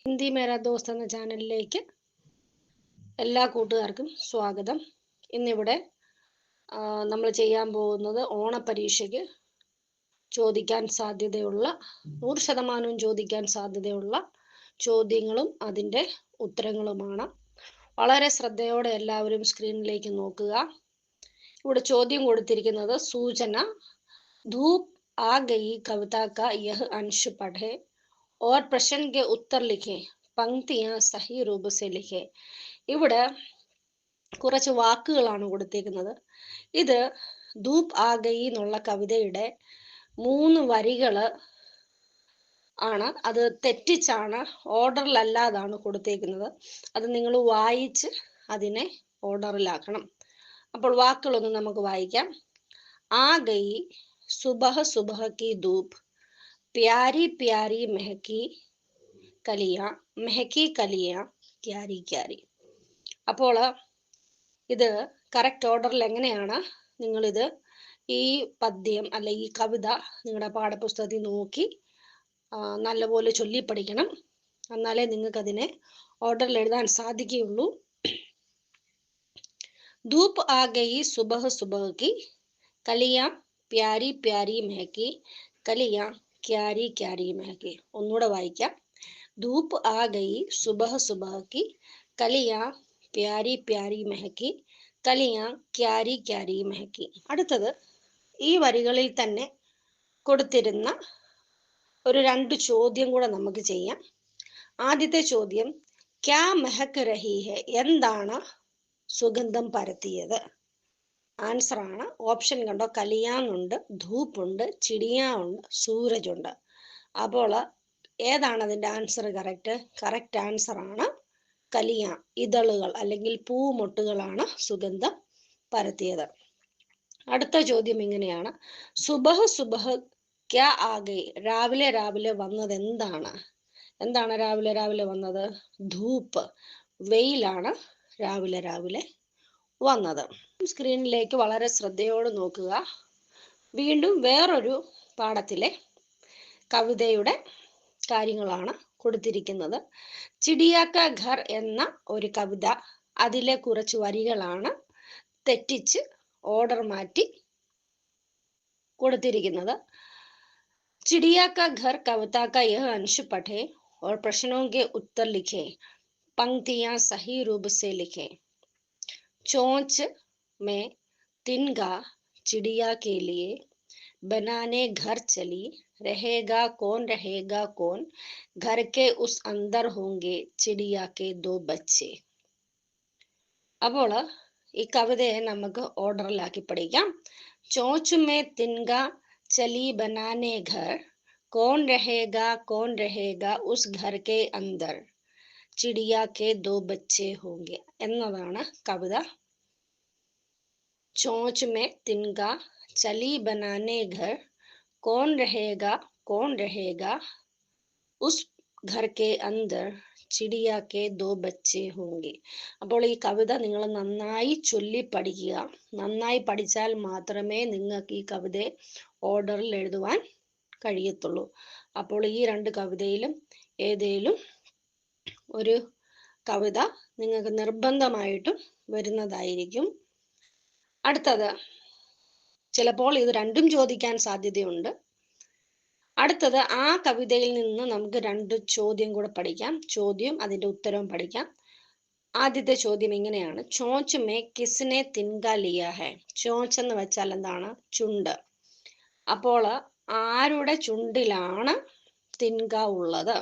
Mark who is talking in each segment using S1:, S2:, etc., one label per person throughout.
S1: ഹിന്ദി മേരാ ദോസ്ത് എന്ന ചാനലിലേക്ക് എല്ലാ കൂട്ടുകാർക്കും സ്വാഗതം. ഇന്നിവിടെ നമ്മൾ ചെയ്യാൻ പോകുന്നത് ഓണപരീക്ഷയ്ക്ക് ചോദിക്കാൻ സാധ്യതയുള്ള 100% ചോദിക്കാൻ സാധ്യതയുള്ള ചോദ്യങ്ങളും അതിൻ്റെ ഉത്തരങ്ങളുമാണ്. വളരെ ശ്രദ്ധയോടെ എല്ലാവരും സ്ക്രീനിലേക്ക് നോക്കുക. ഇവിടെ ചോദ്യം കൊടുത്തിരിക്കുന്നത് സൂചന ധൂപ് ആ ഗയി കവിത കാ യഹ് അംശ് പഠേ और प्रश्न के उत्तर लिखे पंक्तियां सही रूप से लिखे. ഇവിടെ കുറച്ച് വാക്കുകളാണ് കൊടുത്തിരിക്കുന്നത്. ഇത് ധൂപ് ആ ഗയി എന്നുള്ള കവിതയുടെ 3 വരികള് ആണ്. അത് തെറ്റിച്ചാണ്, ഓർഡറിലല്ലാതാണ് കൊടുത്തിരിക്കുന്നത്. അത് നിങ്ങൾ വായിച്ച് അതിനെ ഓർഡറിലാക്കണം. അപ്പോൾ വാക്കുകളൊന്ന് നമുക്ക് വായിക്കാം. ആ ഗയി സുബഹ സുബഹ കി ധൂപ് प्यारी प्यारी महकी कलियां क्यारी क्यारी. അപ്പോൾ ഇത് കറക്റ്റ് ഓർഡറിൽ എങ്ങനെയാണ് നിങ്ങളിത് ഈ പദ്യം അല്ലെ ഈ കവിത നിങ്ങളുടെ പാഠപുസ്തകത്തിൽ നോക്കി നല്ലപോലെ ചൊല്ലി പഠിക്കണം. എന്നാലേ നിങ്ങൾക്ക് അതിനെ ഓർഡറിൽ എഴുതാൻ സാധിക്കുകയുള്ളൂ. ധൂപ് ആ ഗയി സുബഹ സുബഹ കി കലിയാ പ്യാരി പ്യാരി മെഹക്കി കലിയാ ക്യാരി ക്യാരി മെഹക്കി. ഒന്നുകൂടെ വായിക്കാം. ധൂപ് ആ ഗയി സുബഹ സുബഹ കി കലിയാ പ്യാരി പ്യാരി മെഹക്കി കലിയാ ക്യാരി ക്യാരി മെഹക്കി. അടുത്തത് ഈ വരികളിൽ തന്നെ കൊടുത്തിരുന്ന ഒരു 2 ചോദ്യം കൂടെ നമുക്ക് ചെയ്യാം. ആദ്യത്തെ ചോദ്യം ക്യാ മെഹക് രഹി ഹെ, എന്താണ് സുഗന്ധം പരത്തിയത്? ആൻസർ ആണ് ഓപ്ഷൻ കണ്ടോ, കലിയാന്നുണ്ട്, ധൂപ്പുണ്ട്, ചിടിയ ഉണ്ട്, സൂരജ് ഉണ്ട്. അപ്പോൾ ഏതാണ് അതിൻ്റെ ആൻസർ? കറക്റ്റ് ആൻസർ ആണ് കലിയ. ഇതളുകൾ അല്ലെങ്കിൽ പൂമൊട്ടുകളാണ് സുഗന്ധം പരത്തിയത്. അടുത്ത ചോദ്യം ഇങ്ങനെയാണ്. സുബഹ സുബഹ ക്യാ ആ ഗയി, രാവിലെ രാവിലെ വന്നത് എന്താണ്? എന്താണ് രാവിലെ രാവിലെ വന്നത്? ധൂപ്പ്, വെയിലാണ് രാവിലെ രാവിലെ വന്നത്. സ്ക്രീനിലേക്ക് വളരെ ശ്രദ്ധയോടെ നോക്കുക. വീണ്ടും വേറൊരു പാഠത്തിലെ കവിതയുടെ കാര്യങ്ങളാണ് കൊടുത്തിരിക്കുന്നത്. ചിടിയാക്ക ഘർ എന്ന ഒരു കവിത, അതിലെ കുറച്ച് വരികളാണ് തെറ്റിച്ച് ഓർഡർ മാറ്റി കൊടുത്തിരിക്കുന്നത്. ചിടിയാക്ക ഘർ കവിത കാ യഹ് അംശ് പഠേ और प्रश्नों के उत्तर लिखे पंक्तियां सही रूप से लिखे. चोंच में तिनका चिड़िया के लिए बनाने घर चली रहेगा कौन घर के उस अंदर होंगे चिड़िया के 2 बच्चे. അപ്പോൾ ഈ കവിതയെ നമുക്ക് ഓർഡറിലാക്കി പഠിക്കാം. ചോച്ച് മേ തിൻക ചലി ബനാനെ ഘർ कौन रहेगा उस घर के अंदर चिड़िया के 2 बच्चे होंगे എന്നതാണ് കവിത. चोंच में तिनका चली बनाने घर कौन रहेगा उस घर के अंदर चिड़िया के 2 बच्चे होंगे. അപ്പോൾ ഈ കവിത നിങ്ങൾ നന്നായി ചൊല്ലി പഠിക്കുക. നന്നായി പഠിച്ചാൽ മാത്രമേ നിങ്ങൾക്ക് ഈ കവിതയെ ഓർഡറിൽ എഴുതുവാൻ കഴിയത്തുള്ളൂ. അപ്പോൾ ഈ 2 കവിതയിലും ഏതേലും ഒരു കവിത നിങ്ങൾക്ക് നിർബന്ധമായിട്ടും വരുന്നതായിരിക്കും. അടുത്തത് ചിലപ്പോൾ ഇത് രണ്ടും ചോദിക്കാൻ സാധ്യതയുണ്ട്. അടുത്തത് ആ കവിതയിൽ നിന്ന് നമുക്ക് 2 ചോദ്യം കൂടെ പഠിക്കാം. ചോദ്യം അതിൻ്റെ ഉത്തരവും പഠിക്കാം. ആദ്യത്തെ ചോദ്യം ഇങ്ങനെയാണ്. ചോച്ച് മേ കിസ്നെ തിൻക ലിയ ഹെ. ചോച്ച് എന്ന് വെച്ചാൽ എന്താണ്? ചുണ്ട്. അപ്പോൾ ആരുടെ ചുണ്ടിലാണ് തിൻക ഉള്ളത്?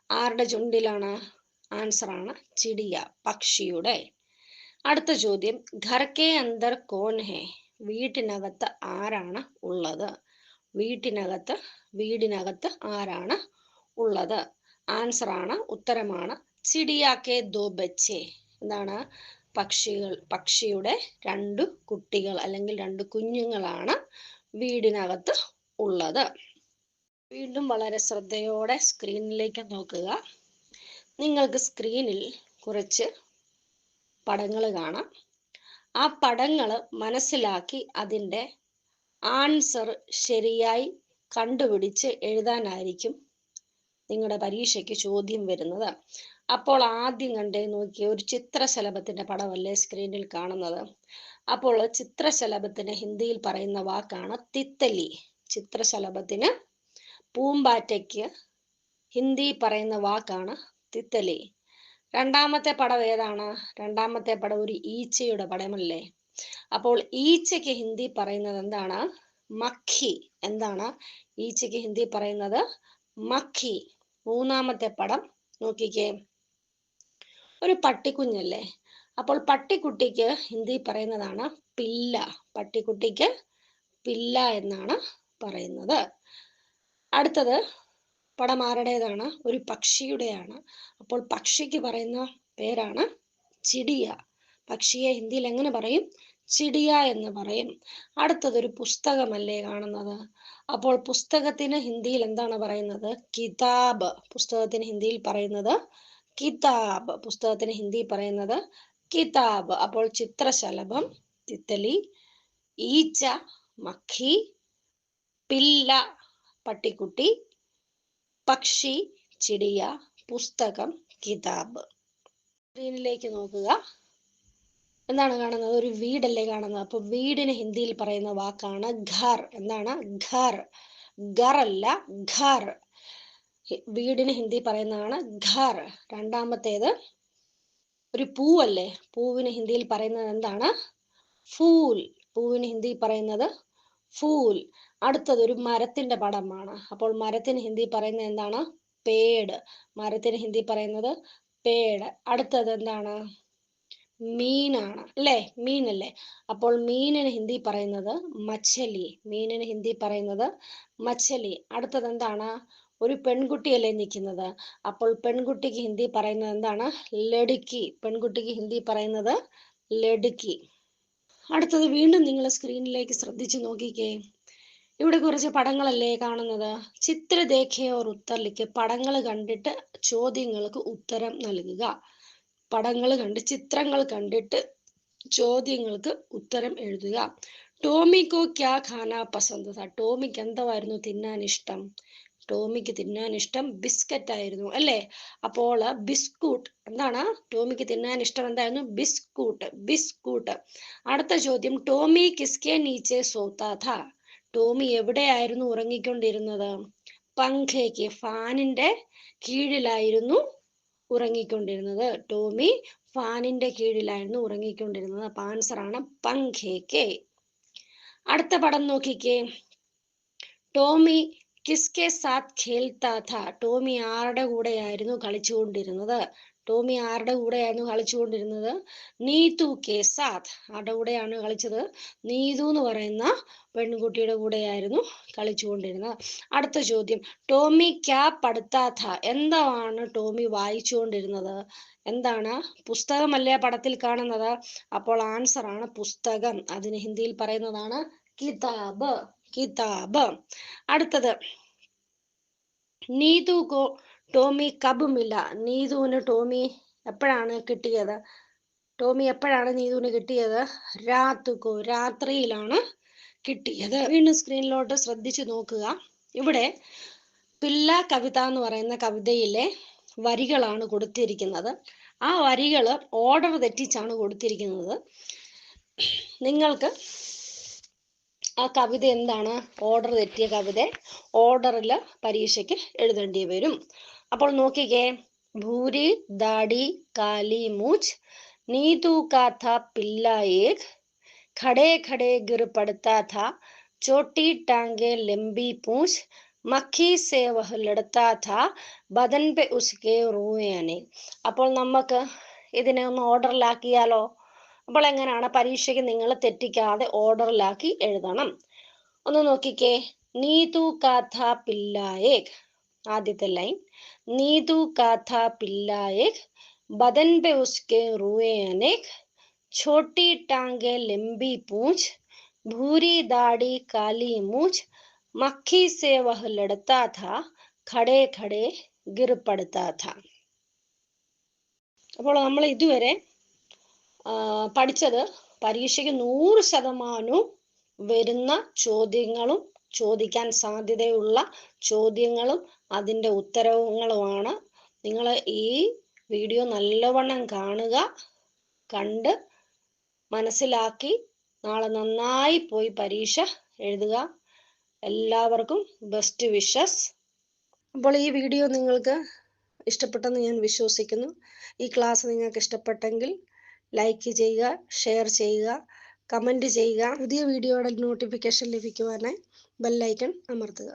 S1: ആരുടെ ചുണ്ടിലാണ്? ആൻസർ ആണ് ചിടിയ, പക്ഷിയുടെ. അടുത്ത ചോദ്യം ഘർ കെ അന്തർ കോൻ ഹെ. വീട്ടിനകത്ത് ആരാണ് ഉള്ളത്? വീടിനകത്ത് ആരാണ് ഉള്ളത്? ആൻസർ ആണ്, ഉത്തരമാണ് ചിടിയ കെ 2 ബച്ചെ. എന്താണ്? പക്ഷിയുടെ 2 കുട്ടികൾ അല്ലെങ്കിൽ 2 കുഞ്ഞുങ്ങളാണ് വീടിനകത്ത് ഉള്ളത്. വീണ്ടും വളരെ ശ്രദ്ധയോടെ സ്ക്രീനിലേക്ക് നോക്കുക. നിങ്ങൾക്ക് സ്ക്രീനിൽ കുറച്ച് പടങ്ങൾ കാണാം. ആ പടങ്ങൾ മനസ്സിലാക്കി അതിൻ്റെ ആൻസർ ശരിയായി കണ്ടുപിടിച്ച് എഴുതാനായിരിക്കും നിങ്ങളുടെ പരീക്ഷയ്ക്ക് ചോദ്യം വരുന്നത്. അപ്പോൾ ആദ്യം കണ്ടേ നോക്കിയ ഒരു ചിത്രശലഭത്തിന്റെ പടമല്ലേ സ്ക്രീനിൽ കാണുന്നത്. അപ്പോൾ ചിത്രശലഭത്തിന് ഹിന്ദിയിൽ പറയുന്ന വാക്കാണ് തിത്തലി. ചിത്രശലഭത്തിന്, പൂമ്പാറ്റയ്ക്ക് ഹിന്ദി പറയുന്ന വാക്കാണ് തിത്തലി. രണ്ടാമത്തെ പടം ഏതാണ്? രണ്ടാമത്തെ പടം ഒരു ഈച്ചയുടെ പടമല്ലേ. അപ്പോൾ ഈച്ചയ്ക്ക് ഹിന്ദി പറയുന്നത് എന്താണ്? മഖി. എന്താണ് ഈച്ചയ്ക്ക് ഹിന്ദി പറയുന്നത്? മഖി. മൂന്നാമത്തെ പടം നോക്കിക്കേ, ഒരു പട്ടിക്കുഞ്ഞല്ലേ. അപ്പോൾ പട്ടിക്കുട്ടിക്ക് ഹിന്ദി പറയുന്നതാണ് പില്ല. പട്ടിക്കുട്ടിക്ക് പില്ല എന്നാണ് പറയുന്നത്. അടുത്തത് പടം ആരുടേതാണ്? ഒരു പക്ഷിയുടെയാണ്. അപ്പോൾ പക്ഷിക്ക് പറയുന്ന പേരാണ് ചിടിയ. പക്ഷിയെ ഹിന്ദിയിൽ എങ്ങനെ പറയും? ചിടിയ എന്ന് പറയും. അടുത്തത് ഒരു പുസ്തകമല്ലേ കാണുന്നത്. അപ്പോൾ പുസ്തകത്തിന് ഹിന്ദിയിൽ എന്താണ് പറയുന്നത്? കിതാബ്. പുസ്തകത്തിന് ഹിന്ദിയിൽ പറയുന്നത് കിതാബ്. പുസ്തകത്തിന് ഹിന്ദി പറയുന്നത് കിതാബ്. അപ്പോൾ ചിത്രശലഭം തിത്തലി, ഈച്ച മഖി, പില്ല പട്ടിക്കുട്ടി, പക്ഷി ചിടിയ, പുസ്തകം കിതാബ്. സ്ക്രീനിലേക്ക് നോക്കുക. എന്താണ് കാണുന്നത്? ഒരു വീടല്ലേ കാണുന്നത്. അപ്പൊ വീടിന് ഹിന്ദിയിൽ പറയുന്ന വാക്കാണ് ഘർ. എന്താണ്? ഘർ. ഘർ അല്ല, ഘർ. വീടിന് ഹിന്ദി പറയുന്നതാണ് ഘർ. രണ്ടാമത്തേത് ഒരു പൂവല്ലേ. പൂവിന് ഹിന്ദിയിൽ പറയുന്നത് എന്താണ്? ഫൂൽ. പൂവിന് ഹിന്ദി പറയുന്നത് ഫൂൽ. അടുത്തത് ഒരു മരത്തിന്റെ പടമാണ്. അപ്പോൾ മരത്തിന് ഹിന്ദി പറയുന്നത് എന്താണ്? പേട്. മരത്തിന് ഹിന്ദി പറയുന്നത് പേട്. അടുത്തത് എന്താണ്? മീനാണ് അല്ലേ. മീനല്ലേ. അപ്പോൾ മീനിന് ഹിന്ദി പറയുന്നത് മച്ചലി. മീനിന് ഹിന്ദി പറയുന്നത് മച്ചലി. അടുത്തത് എന്താണ്? ഒരു പെൺകുട്ടിയല്ലേ നിൽക്കുന്നത്. അപ്പോൾ പെൺകുട്ടിക്ക് ഹിന്ദി പറയുന്നത് എന്താണ്? ലടുക്കി. പെൺകുട്ടിക്ക് ഹിന്ദി പറയുന്നത് ലടുക്കി. അടുത്തത് വീണ്ടും നിങ്ങൾ സ്ക്രീനിലേക്ക് ശ്രദ്ധിച്ചു നോക്കിക്കേ. ഇവിടെ കുറച്ച് പടങ്ങളല്ലേ കാണുന്നത്. ചിത്ര ദേഖേ ഓർ ഉത്തർ ലിഖേ. പടങ്ങൾ കണ്ടിട്ട് ചോദ്യങ്ങൾക്ക് ഉത്തരം നൽകുക. പടങ്ങൾ കണ്ട്, ചിത്രങ്ങൾ കണ്ടിട്ട് ചോദ്യങ്ങൾക്ക് ഉത്തരം എഴുതുക. ടോമിക്കോ ക്യാ ഖാന പസന്ത് താ. ടോമിക്ക് എന്തായിരുന്നു തിന്നാൻ ഇഷ്ടം? ടോമിക്ക് തിന്നാൻ ഇഷ്ടം ബിസ്ക്കറ്റ് ആയിരുന്നു അല്ലേ. അപ്പോൾ ബിസ്കൂട്ട്. എന്താണ് ടോമിക്ക് തിന്നാൻ ഇഷ്ടം? എന്തായിരുന്നു? ബിസ്കൂട്ട്. ബിസ്കൂട്ട്. അടുത്ത ചോദ്യം, ടോമി കിസ്കെ നീച്ചെ സോത്താ ഥാ. ടോമി എവിടെയായിരുന്നു ഉറങ്ങിക്കൊണ്ടിരുന്നത്? പങ്കയ്ക്ക്, ഫാനിന്റെ കീഴിലായിരുന്നു ഉറങ്ങിക്കൊണ്ടിരുന്നത്. ടോമി ഫാനിന്റെ കീഴിലായിരുന്നു ഉറങ്ങിക്കൊണ്ടിരുന്നത്. അപ്പൊ ആൻസർ ആണ് പങ്കേക്ക്. അടുത്ത പടം നോക്കിക്കേ. ടോമി കിസ്കെ സാത്ത് ഖേൽത്താ ഥാ. ടോമി ആരുടെ കൂടെയായിരുന്നു കളിച്ചുകൊണ്ടിരുന്നത്? ടോമി ആരുടെ കൂടെയായിരുന്നു കളിച്ചുകൊണ്ടിരുന്നത്? നീതു കെ സാത്ത്. ആരുടെ കൂടെയാണ് കളിച്ചത്? നീതു എന്ന് പറയുന്ന പെൺകുട്ടിയുടെ കൂടെയായിരുന്നു കളിച്ചുകൊണ്ടിരുന്നത്. അടുത്ത ചോദ്യം, ടോമി ക്യാ പഠിത്താ ഥാ. എന്താണ് ടോമി വായിച്ചുകൊണ്ടിരുന്നത്? എന്താണ്? പുസ്തകമല്ലേ പടത്തിൽ കാണുന്നത്. അപ്പോൾ ആൻസർ ആണ് പുസ്തകം. അതിന് ഹിന്ദിയിൽ പറയുന്നതാണ് കിതാബ്. കിതാബ്. അടുത്തത്, നീതു കോ ടോമി കബ് മില. നീതുവിന് ടോമി എപ്പോഴാണ് കിട്ടിയത്? ടോമി എപ്പോഴാണ് നീതുവിന് കിട്ടിയത്? രാത്തുകോ, രാത്രിയിലാണ് കിട്ടിയത്. വീണ്ടും സ്ക്രീനിലോട്ട് ശ്രദ്ധിച്ചു നോക്കുക. ഇവിടെ പില്ല കവിത എന്ന് പറയുന്ന കവിതയിലെ വരികളാണ് കൊടുത്തിരിക്കുന്നത്. ആ വരികൾ ഓർഡർ തെറ്റിച്ചാണ് കൊടുത്തിരിക്കുന്നത്. നിങ്ങൾക്ക് ആ കവിത എന്താണ്? ഓർഡർ തെറ്റിയ കവിത ഓർഡറിൽ പരീക്ഷയ്ക്ക് എഴുതേണ്ടി വരും. അപ്പോൾ നോക്കിക്കേ. ഭൂരി ദാടി കാലി മൂച്ച്, നീതു കാ ഥാ പില്ല ഏക്, खड़े खड़े गिर पड़ता था, छोटी टांगे लंबी पूंछ, മഖി സേ വഹ് ലഡത്താ ഥാ, ബദൻ പെ ഉസ്കെ റൂയേ അനേക്. അപ്പോൾ നമുക്ക് ഇതിനെ ഒന്ന് ഓർഡറിലാക്കിയാലോ? അപ്പോൾ എങ്ങനെയാണ്? പരീക്ഷയ്ക്ക് നിങ്ങൾ തെറ്റിക്കാതെ ഓർഡറിലാക്കി എഴുതണം. ഒന്ന് നോക്കിക്കേ. നീതു കാ ഥാ പില്ല ഏക്. ആദ്യത്തെ ലൈൻ, നീതു കാ ഥാ പില്ല ഏക്, ബദൻ പെ ഉസ്കെ റൂയേ അനേക്, छोटी टांगे लंबी पूंछ, भूरी दाढ़ी काली मूछ, मक्खी से वह लड़ता था, खड़े खड़े गिर पड़ता था. അപ്പോൾ നമ്മൾ ഇതുവരെ പഠിച്ചത് പരീക്ഷയ്ക്ക് 100% വരുന്ന ചോദ്യങ്ങളും ചോദിക്കാൻ സാധ്യതയുള്ള ചോദ്യങ്ങളും അതിൻ്റെ ഉത്തരങ്ങളുമാണ്. നിങ്ങൾ ഈ വീഡിയോ നല്ലവണ്ണം കാണുക, കണ്ട് മനസ്സിലാക്കി നാളെ നന്നായി പോയി പരീക്ഷ എഴുതുക. എല്ലാവർക്കും ബെസ്റ്റ് വിഷസ്. അപ്പോൾ ഈ വീഡിയോ നിങ്ങൾക്ക് ഇഷ്ടപ്പെട്ടെന്ന് ഞാൻ വിശ്വസിക്കുന്നു. ഈ ക്ലാസ് നിങ്ങൾക്ക് ഇഷ്ടപ്പെട്ടെങ്കിൽ ലൈക്ക് ചെയ്യുക, ഷെയർ ചെയ്യുക, കമൻറ്റ് ചെയ്യുക. പുതിയ വീഡിയോയുടെ നോട്ടിഫിക്കേഷൻ ലഭിക്കുവാനായി ബെൽ ഐക്കൺ അമർത്തുക.